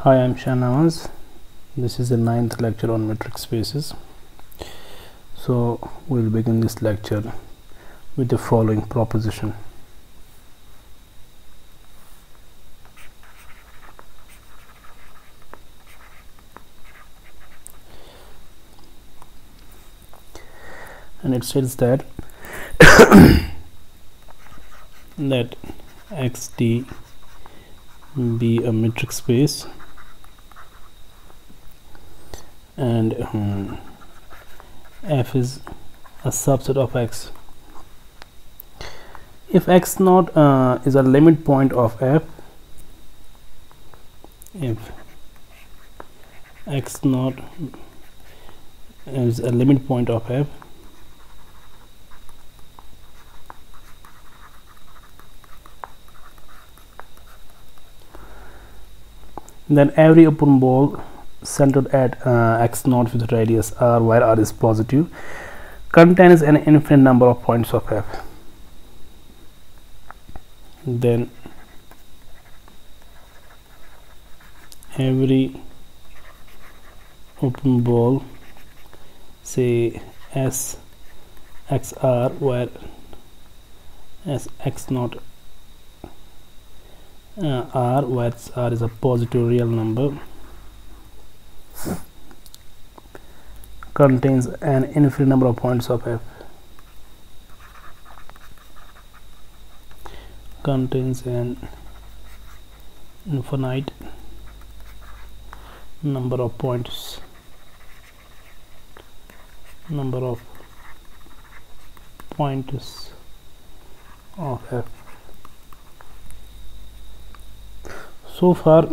Hi, I'm Shahnawaz. This is the 9th lecture on metric spaces. So we'll begin this lecture with the following proposition. And it says that that Xt be a metric space and f is a subset of x. If x naught is a limit point of f, if x naught is a limit point of f, then every open ball centered at x naught with radius r, where r is positive, contains an infinite number of points of f. Then every open ball, say s x r, where s x naught r, where r is a positive real number, contains an infinite number of points of f. Contains an infinite number of points of f. So far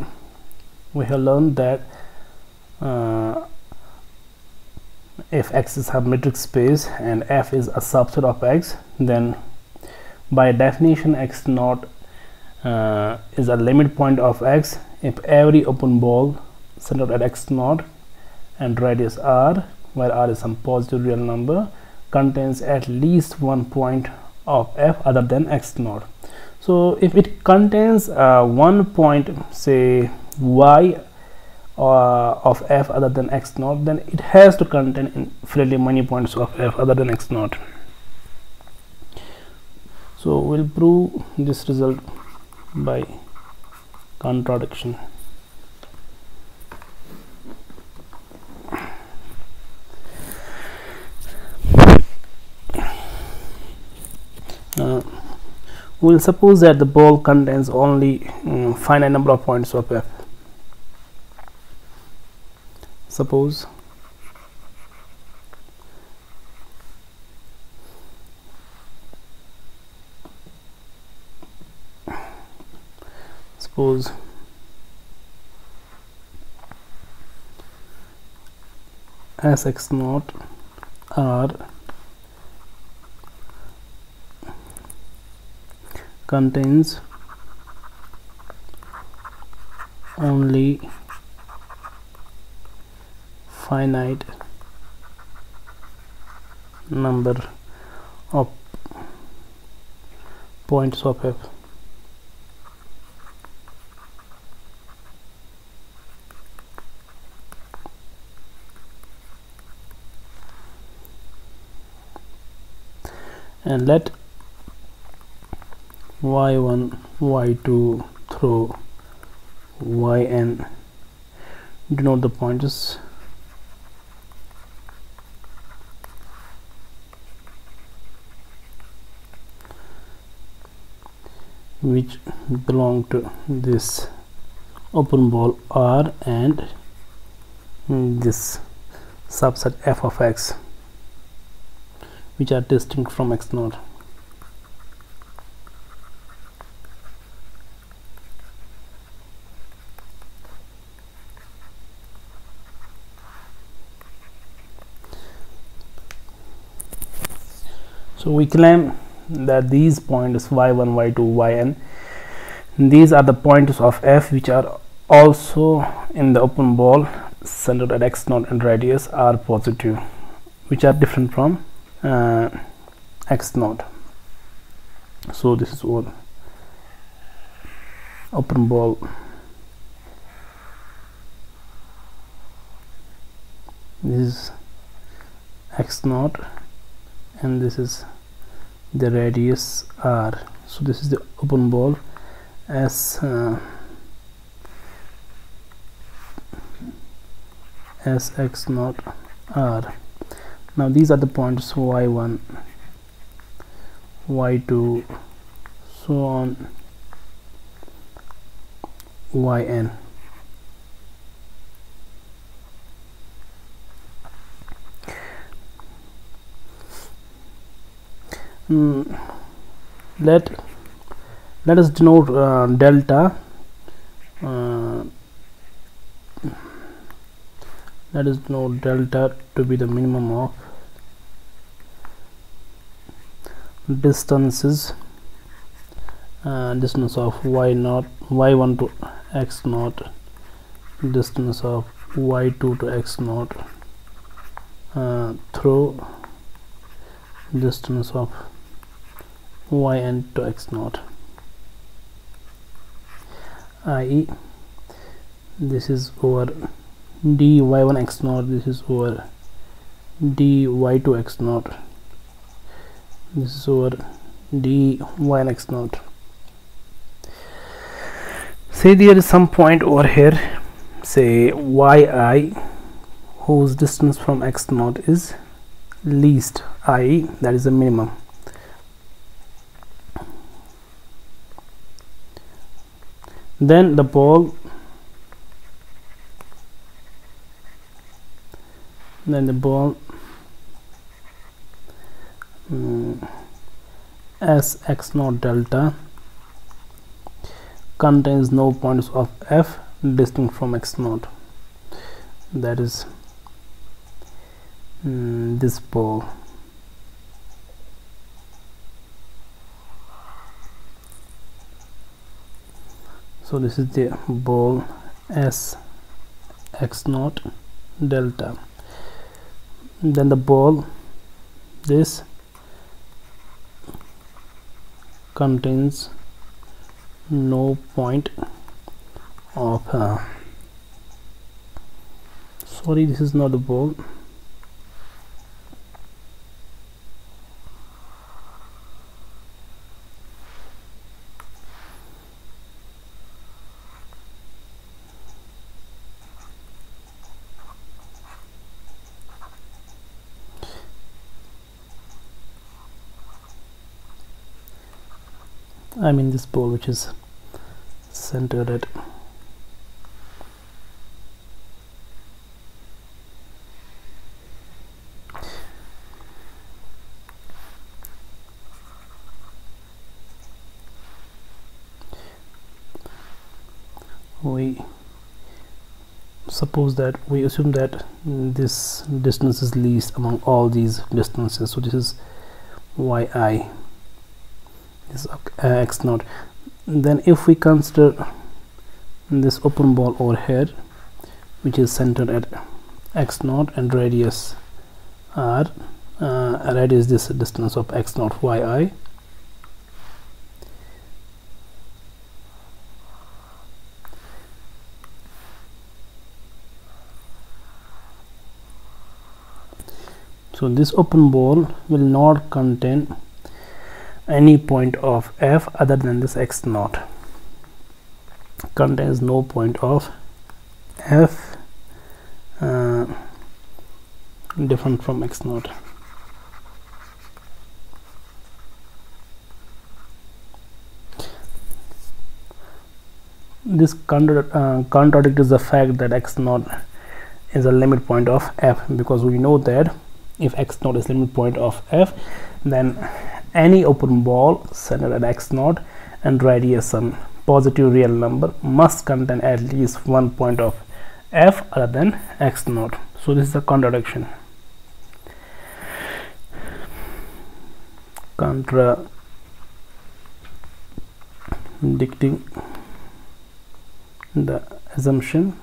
we have learned that if x is a metric space and f is a subset of x, then by definition x naught is a limit point of x if every open ball centered at x naught and radius r, where r is some positive real number, contains at least one point of f other than x naught. So if it contains one point, say y of f other than x naught, then it has to contain infinitely many points of f other than x naught. So we'll prove this result by contradiction. We'll suppose that the ball contains only finite number of points of f. Suppose s x naught r contains only finite number of points of f. And let y1, y2 through yn denote the pointers which belong to this open ball R and this subset f of x, which are distinct from x naught. So we claim that these points y1, y2, yn, these are the points of f which are also in the open ball centered at x naught and radius are positive, which are different from x naught. So this is what open ball this is x naught and this is the radius r. So this is the open ball s x naught r. Now these are the points y1, y2, so on yn. Let us denote delta. Let us denote delta to be the minimum of distances, distance of y1 to x naught, distance of y2 to x naught, through distance of yn to x naught, i.e. this is over dy1 x naught, this is over dy2 x naught, this is over dy x naught. Say there is some point over here, say yi, whose distance from x naught is least, i.e. that is the minimum. Then the ball s x naught delta contains no points of f distinct from x naught, that is this ball. So this is the ball s x naught delta. Then the ball this contains no point of sorry, this is not the ball. I mean this ball which is centered at we suppose that we assume that this distance is least among all these distances, so this is yi, is x naught. Then if we consider this open ball over here which is centered at x naught and radius r, radius this distance of x naught yi, so this open ball will not contain any point of f other than this x naught, contains no point of f different from x naught. This contradicts the fact that x naught is a limit point of f, because we know that if x naught is limit point of f, then any open ball centered at x naught and radius some positive real number must contain at least one point of f other than x naught. So this is a contradiction. Contradicting the assumption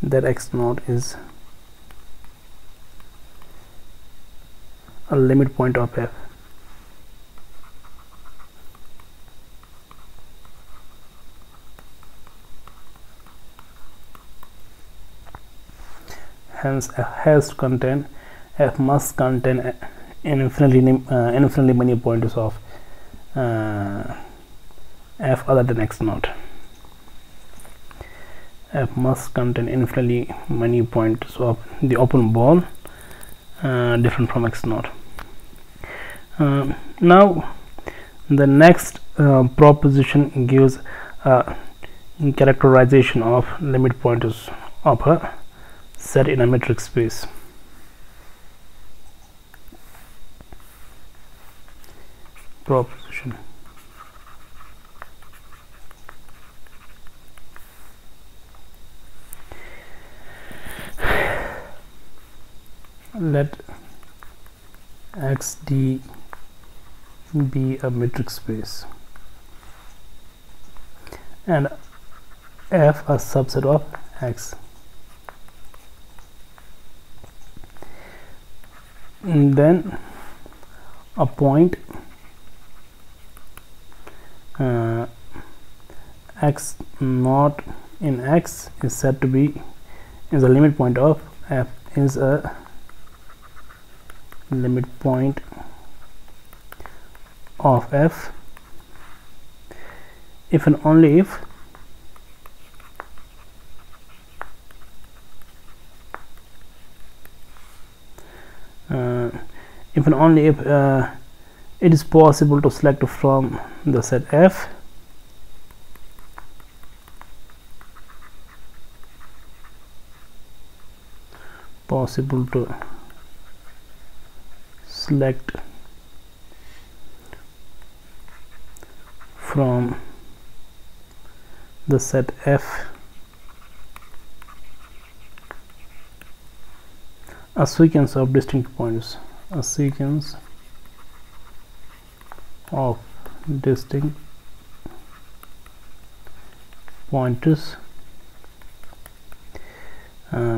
that x naught is a limit point of f. hence f must contain infinitely many pointers of f other than x naught. F must contain infinitely many pointers of the open ball different from x naught. Now the next proposition gives a characterization of limit pointers of a set in a metric space. Proposition: let XD be a metric space and F a subset of X. And then a point x naught in X is said to be a limit point of F, is a limit point of F if and only if it is possible to select from the set F possible to select from the set F a sequence of distinct points, a sequence of distinct pointers,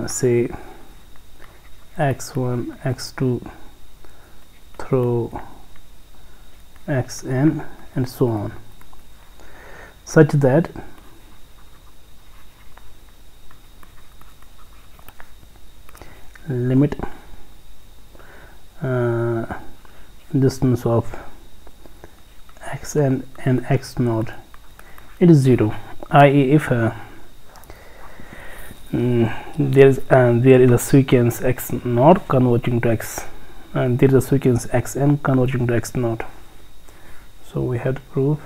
say x1, x2 through xn and so on, such that limit distance of xn and x naught it is 0, i.e. if there is a sequence x naught converging to x and there is a sequence xn converging to x naught. So we have to prove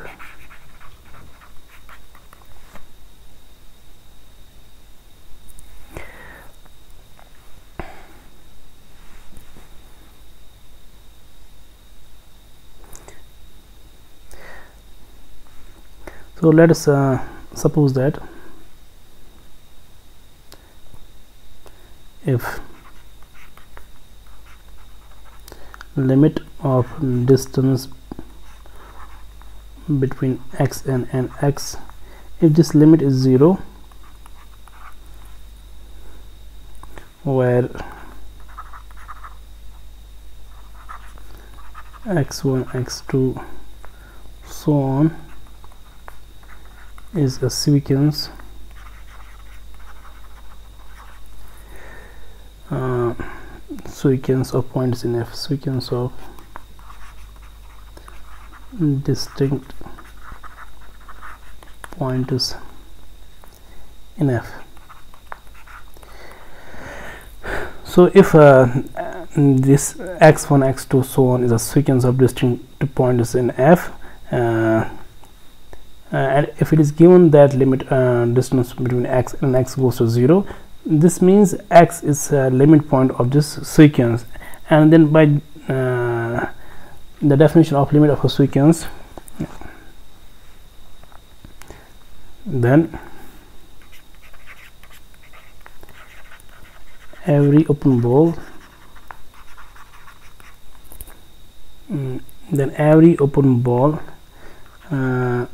so let us suppose that if limit of distance between xn and x, if this limit is 0 where x1, x2 so on is a sequence of points in F, sequence of distinct pointers in F. So if this x1, x2 so on is a sequence of distinct pointers in F, and if it is given that limit distance between x and x goes to 0, this means x is a limit point of this sequence, and then by the definition of limit of a sequence, then every open ball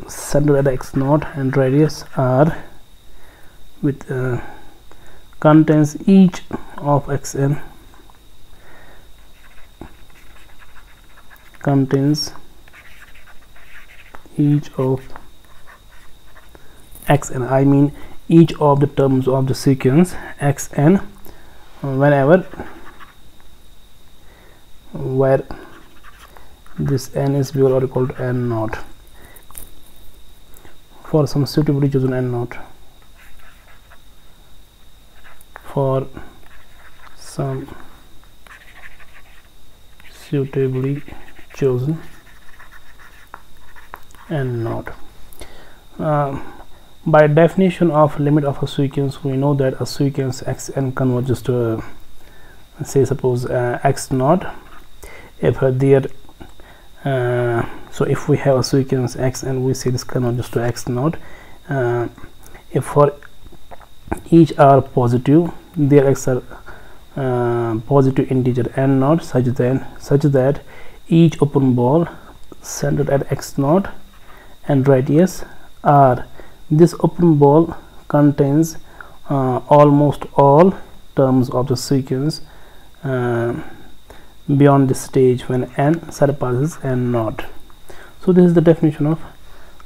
center at x naught and radius r with contains each of xn, contains each of xn, I mean each of the terms of the sequence xn whenever where this n is bigger or equal to n naught, for some suitably chosen n naught, for some suitably chosen n naught. By definition of limit of a sequence, we know that a sequence xn converges to say suppose x naught if there so if we have a sequence x and we say this converges to x naught, if for each r positive there x are positive integer n naught such that each open ball centered at x naught and radius r, this open ball contains almost all terms of the sequence beyond this stage when n surpasses n naught. So this is the definition of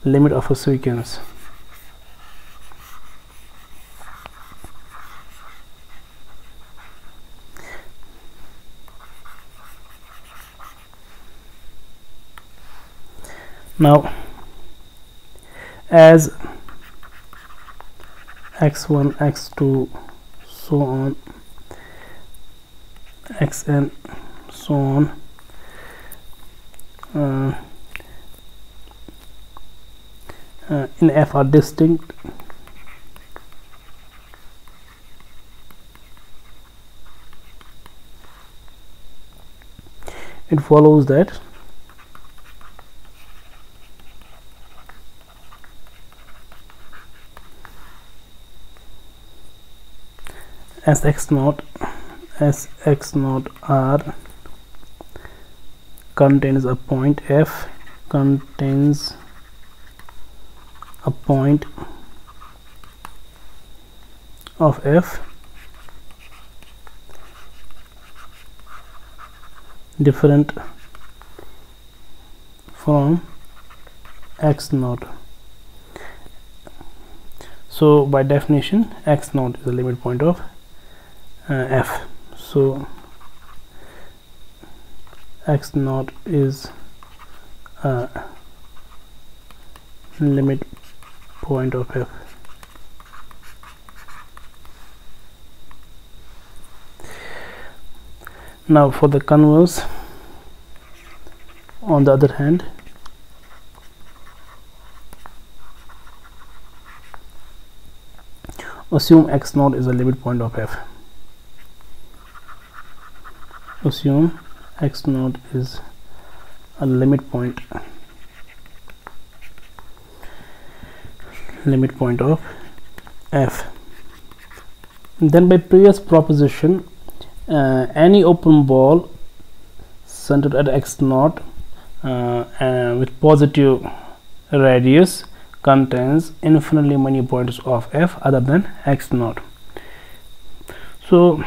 limit of a sequence. Now as x1 x2 so on xn so on in F are distinct, it follows that as x naught r contains a point F, contains a point of F different from x naught. So by definition x naught is the limit point of F. So x naught is a limit point of F. Now for the converse, on the other hand, assume x naught is a limit point of F. Assume x naught is a limit point of F. Then by previous proposition, any open ball centered at x naught with positive radius contains infinitely many points of F other than x naught. So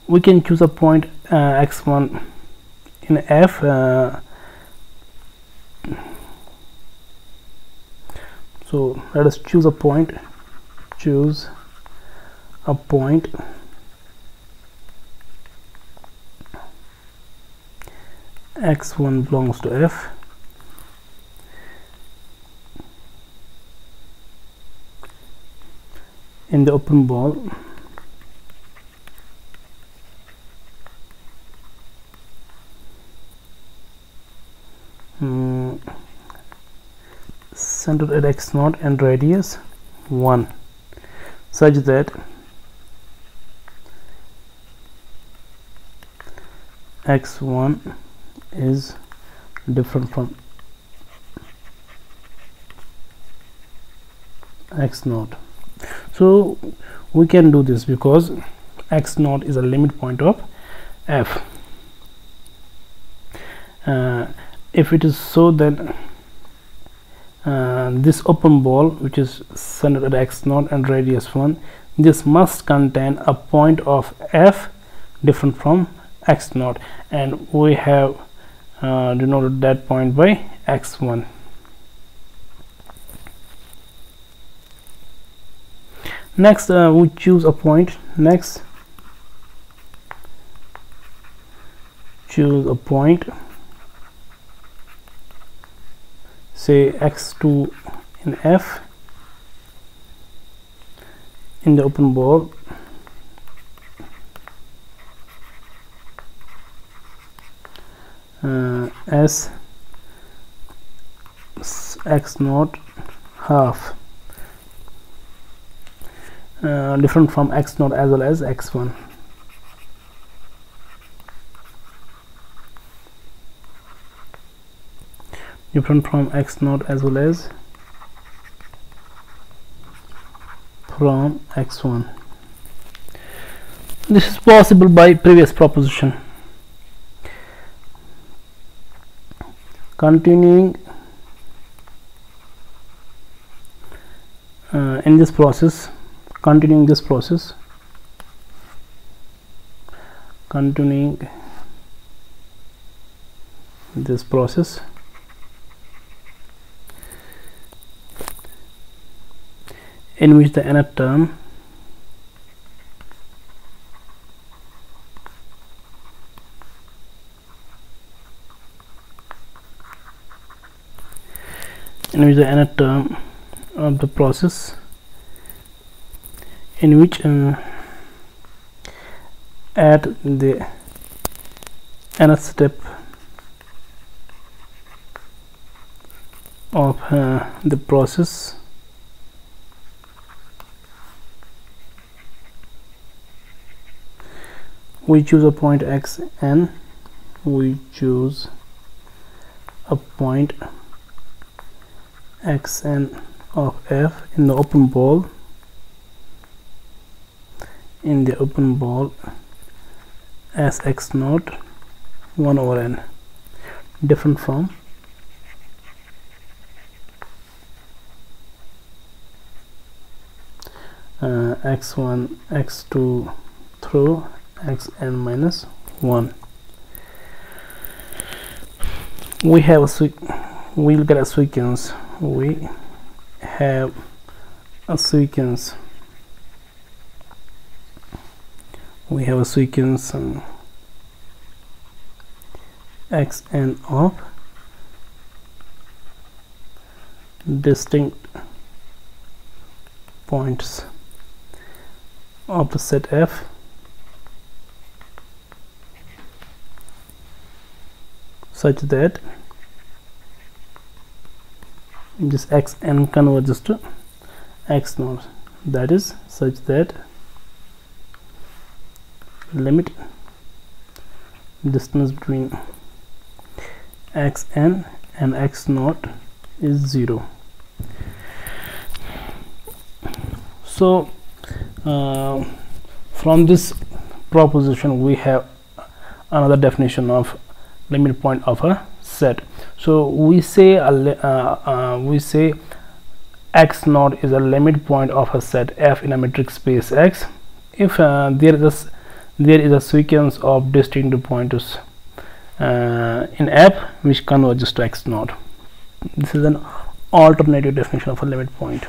we can choose a point x1 in F so let us choose a point x1 belongs to F. In the open ball centered at x naught and radius 1 such that x1 is different from x naught. So we can do this because x naught is a limit point of F. If it is so, then this open ball which is centered at x naught and radius 1, this must contain a point of F different from x naught, and we have denoted that point by x1. Next we choose a point. Next choose a point, say x2 in F in the open ball, as x naught half, different from x naught as well as x1. Different from x naught as well as from x1. This is possible by previous proposition. Continuing in this process, continuing this process, continuing this process, in which the nth term of the process, in which at the nth step of the process we choose a point xn, we choose a point xn of F in the open ball, as x naught 1 over n, different from x1 x2 through xn minus 1. We have a we'll get a sequence. We have a sequence. We have a sequence xn of distinct points of the set F such that this xn converges to x naught, that is such that limit distance between xn and x naught is 0. So from this proposition we have another definition of limit point of a set. So we say x naught is a limit point of a set F in a metric space X if there is a sequence of distinct pointers in F which converges to x naught. This is an alternative definition of a limit point.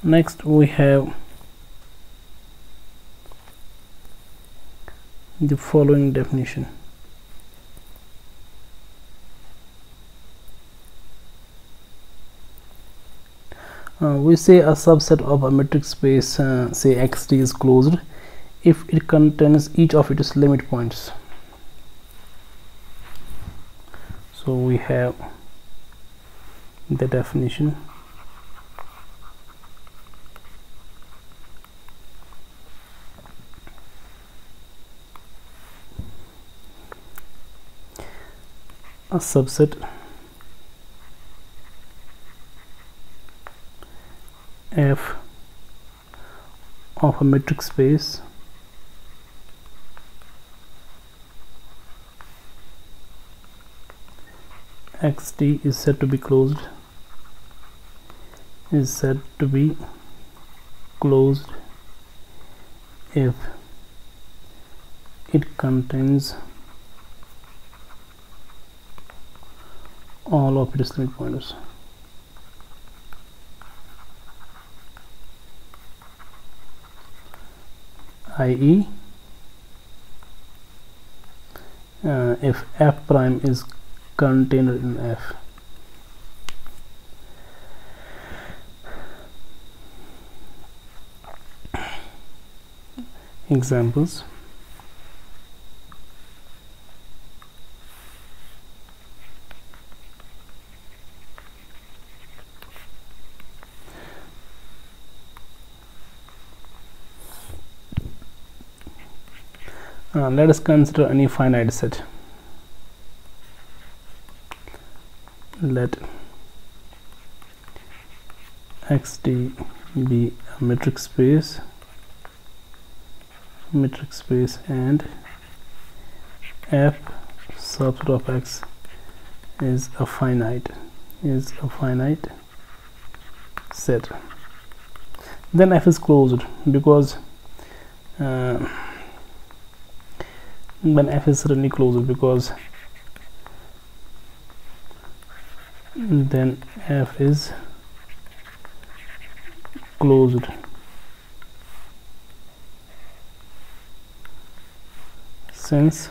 Next we have the following definition. We say a subset of a metric space say xt is closed if it contains each of its limit points. So we have the definition. A subset F of a metric space xt is said to be closed is said to be closed if it contains all of its limit pointers. i.e. If f prime is contained in f. Examples: let us consider any finite set. Let XD be a metric space and f subset of x is a finite set. Then f is closed because when f is suddenly closed because then f is closed since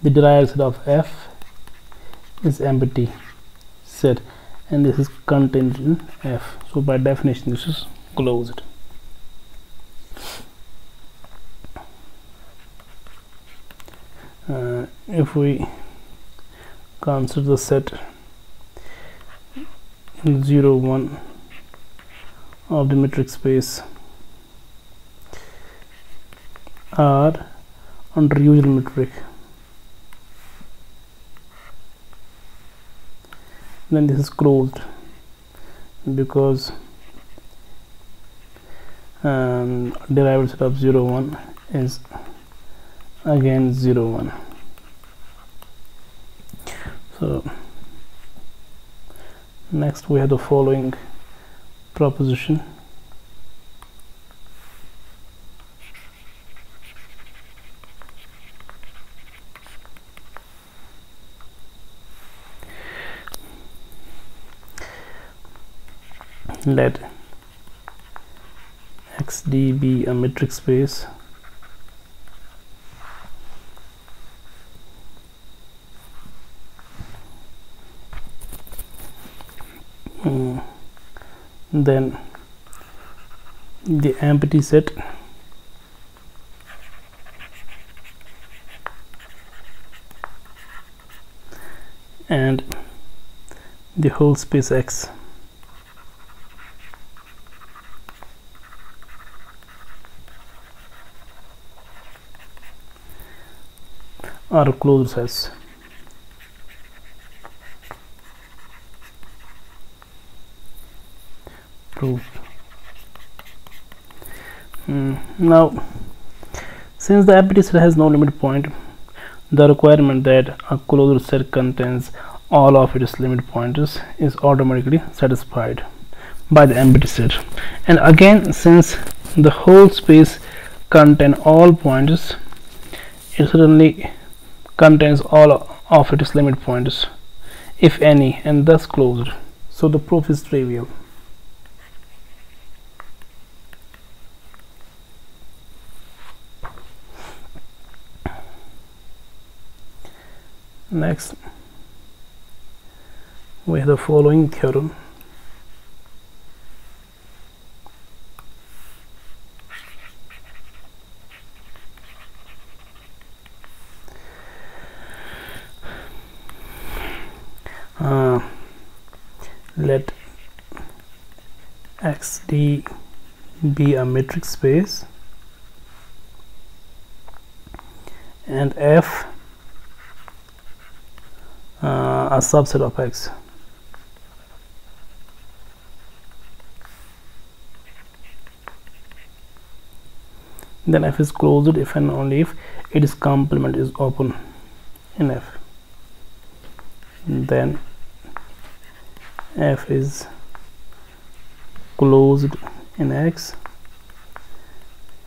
the derived set of f is empty set and this is contained in f, so by definition this is closed. If we consider the set 0 1 of the metric space R under usual metric, then this is closed because derived set of 0 1 is again 0 1. So next we have the following proposition. Let XD be a metric space then the empty set and the whole space X are closed sets. Proved. Now since the empty set has no limit point, the requirement that a closed set contains all of its limit pointers is automatically satisfied by the empty set. And again, since the whole space contains all pointers, it certainly contains all of its limit pointers, if any, and thus closed. So the proof is trivial. Next we have the following theorem. Let XD be a metric space and F a subset of X. Then F is closed if and only if its complement is open in F. Then F is closed in X,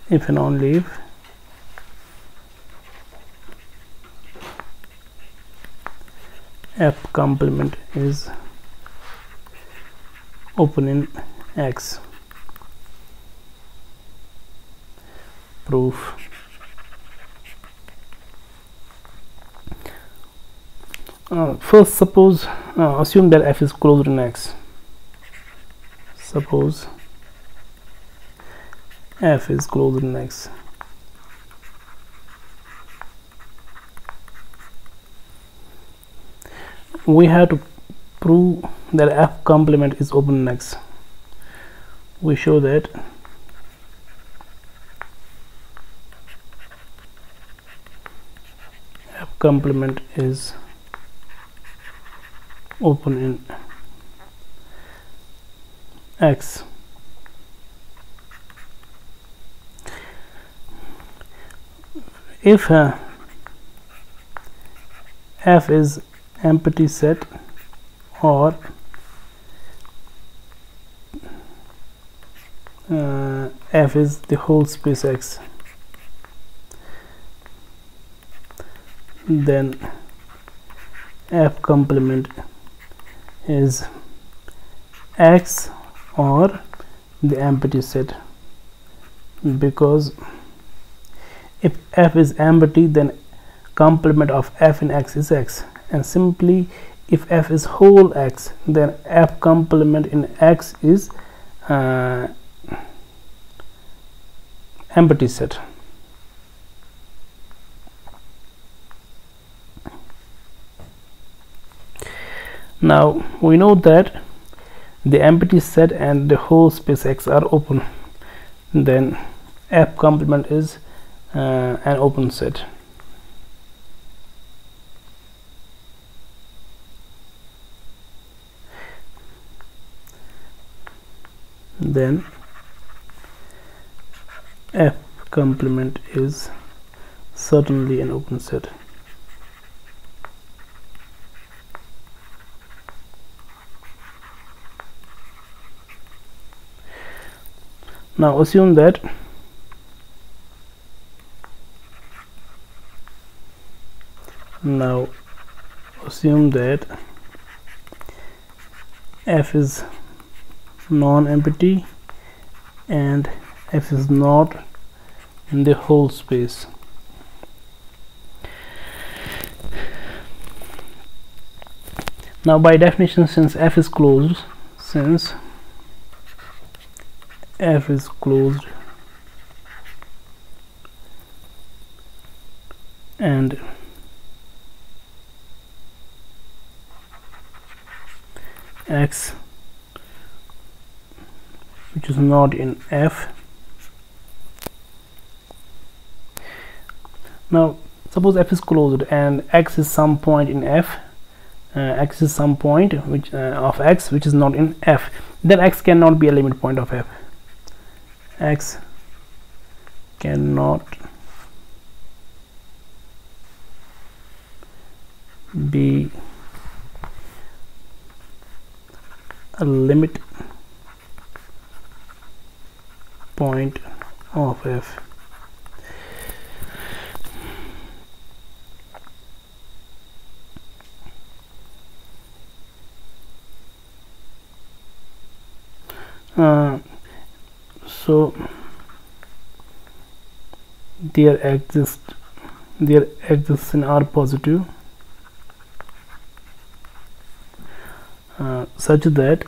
if and only if F complement is open in X. Proof. First, suppose assume that F is closed in X. Suppose F is closed in X. We have to prove that F complement is open in X. We show that F complement is open in X. If F is empty set or F is the whole space X, then F complement is X or the empty set, because if F is empty, then complement of F in X is X, and simply if F is whole X, then F complement in X is empty set. Now we know that the empty set and the whole space X are open, then F complement is an open set. Then F complement is certainly an open set. Now assume that F is non-empty and F is not in the whole space. Now by definition, since F is closed and X which is not in F. Now suppose F is closed and X is some point in F, X is some point which of X which is not in F, then X cannot be a limit point of F. X cannot be a limit point of F. So there exists an R positive such that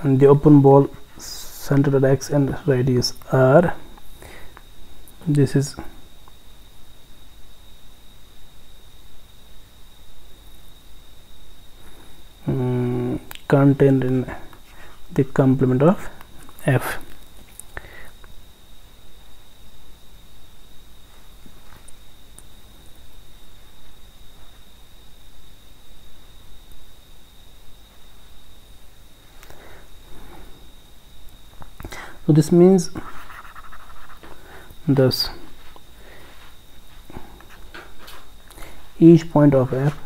the open ball centered at X and radius R, this is contained in the complement of F. So this means thus each point of f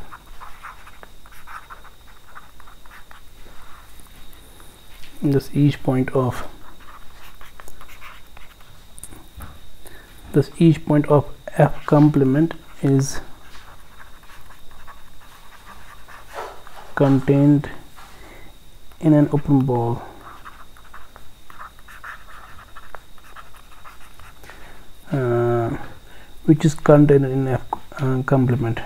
each point of f complement is contained in an open ball which is contained in f complement.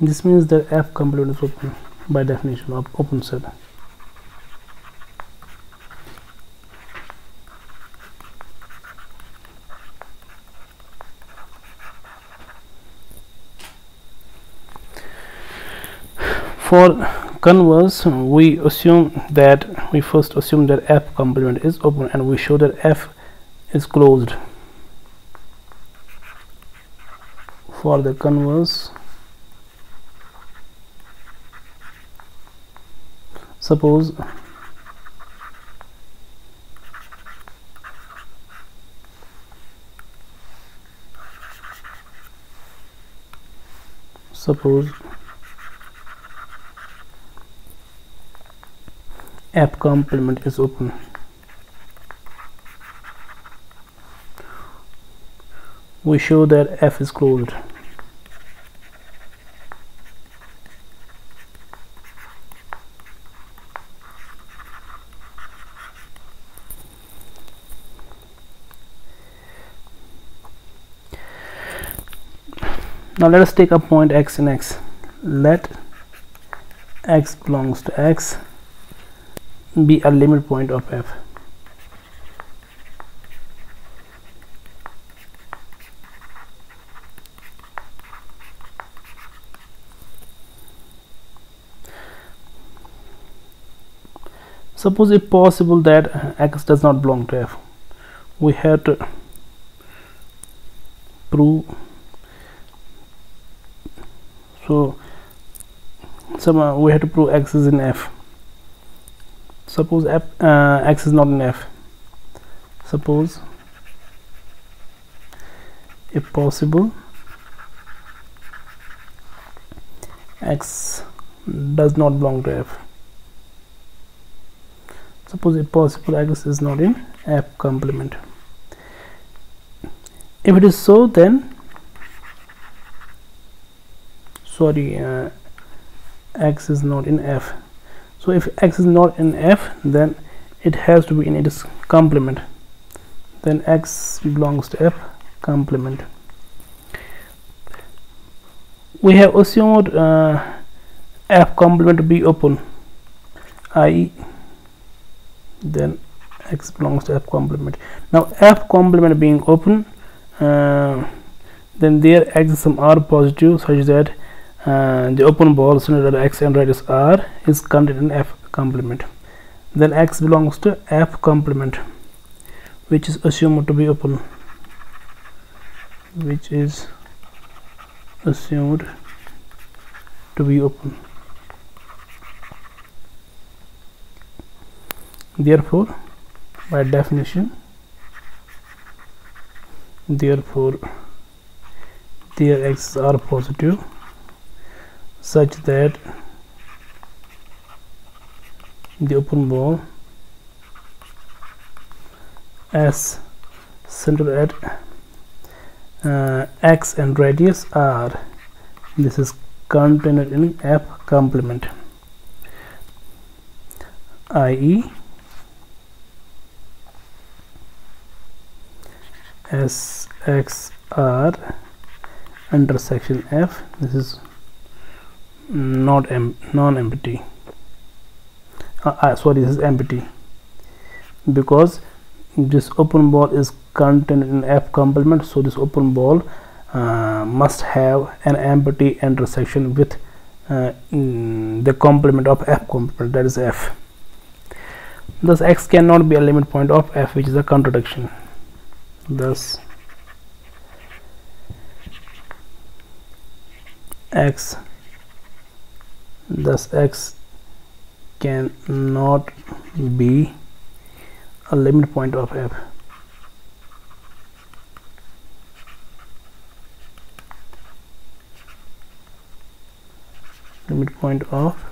This means that f complement is open by definition of open set. For converse, we first assume that f complement is open, and we show that f is closed. For the converse, suppose f complement is open. We show that f is closed. Now let us take a point x in X. Let x belongs to X be a limit point of f. Suppose if possible that x does not belong to f, we have to prove we have to prove x is in f. Suppose x is not in f. Suppose if possible x does not belong to f. Suppose if possible x is not in f complement. If it is so, then x is not in f. So if x is not in f, then it has to be in its complement. Then x belongs to f complement. We have assumed f complement to be open, i.e. then x belongs to f complement. Now f complement being open, then their axism are positive, such that the open ball centered at x and radius r is contained in f complement. Then x belongs to f complement, which is assumed to be open. Therefore, by definition, their axes are positive, such that the open ball S centered at x and radius r, this is contained in f complement, i.e. S x r intersection f, this is non-empty. This is empty, because this open ball is contained in f complement, so this open ball must have an empty intersection with the complement of f complement, that is f. Thus x cannot be a limit point of f, which is a contradiction. Thus x cannot be a limit point of f. Limit point of